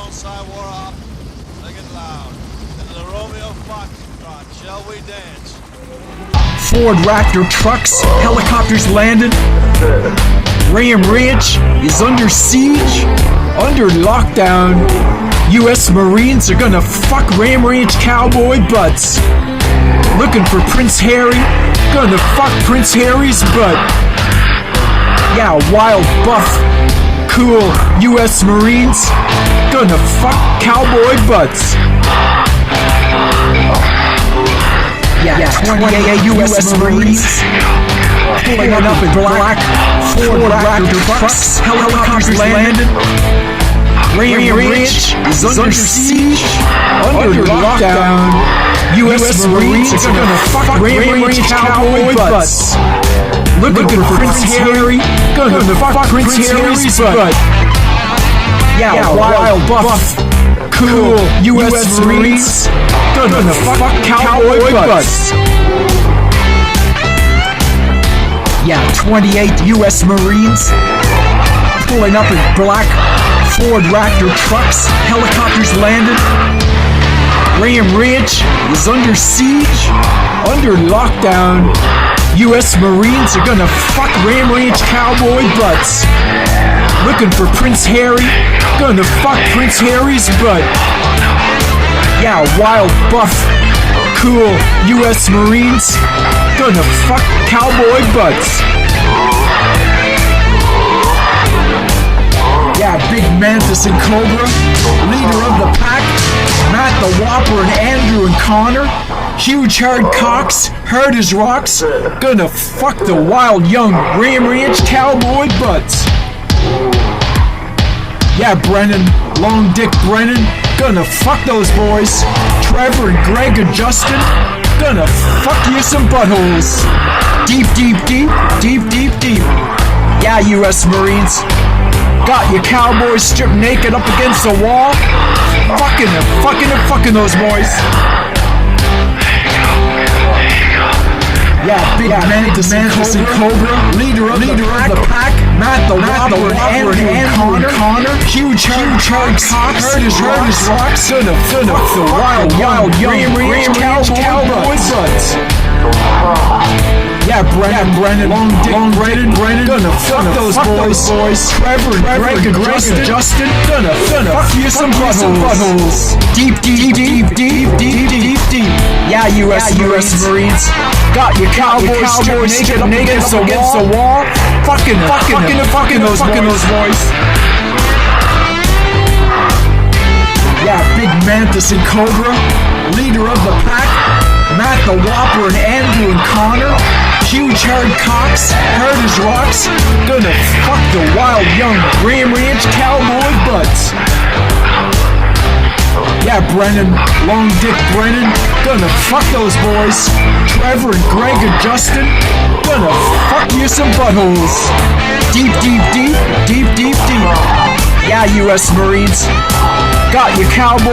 on Cywarop. Sing it loud. Into the Romeo Foxtrot. Shall we dance? Ford Raptor trucks, helicopters landed. Ram Ranch is under siege, under lockdown. U.S. Marines are gonna fuck Ram Ranch cowboy butts. Looking for Prince Harry, gonna fuck Prince Harry's butt. Yeah, wild, buff, cool U.S. Marines, gonna fuck cowboy butts. Yeah, 28 U.S. Marines pulling up in black Ford Raptor trucks, helicopters landed. Ram Ranch is under siege, under lockdown. U.S. Marines are gonna fuck Ram Ranch cowboy butts. Looking for Prince Harry, gonna fuck Prince Harry's butt. Yeah, wild, buff, cool U.S. Marines, gonna fuck cowboy butts. Yeah, 28 U.S. Marines pulling up in black Ford Raptor trucks, helicopters landed. Ram Ranch is under siege, under lockdown. U.S. Marines are gonna fuck Ram Ranch cowboy butts. Looking for Prince Harry, gonna fuck Prince Harry's butt. Yeah, wild, buff, cool U.S. Marines, gonna fuck cowboy butts. Yeah, Big Mantis and Cobra, leader of the pack, Matt the Whopper and Andrew and Connor, huge hard cocks, hard as rocks, gonna fuck the wild young Ram Ranch cowboy butts. Yeah, Brennan, Long Dick Brennan, gonna fuck those boys. Trevor and Greg and Justin, gonna fuck you some buttholes. Deep, deep, deep, deep, deep, deep. Yeah, U.S. Marines, got you cowboys stripped naked up against the wall. Fucking those boys. Yeah, Big Mantis and Cobra, leader of the pack, Matt the Whopper and Andrew and Connor, huge hard cocks, hard as rocks, gonna fuck the wild young Ram cowboy butts. Yeah, Brennan, Long Dick Brennan, gonna fuck those boys. Trevor and Greg and Justin, gonna fuck you some buttholes. Deep. Yeah, U.S. Marines, got you cowboys stripped naked up against the wall. Fucking those boys. Yeah, Big Mantis and Cobra, leader of the pack, Matt the Whopper and Andrew and Connor, huge hard cocks, hard as rocks, gonna fuck the wild young Ram Ranch cowboy butts. Yeah, Brennan, Long Dick Brennan, gonna fuck those boys. Trevor and Greg and Justin, gonna fuck you some buttholes. Deep. Yeah, U.S. Marines, got you cowboys.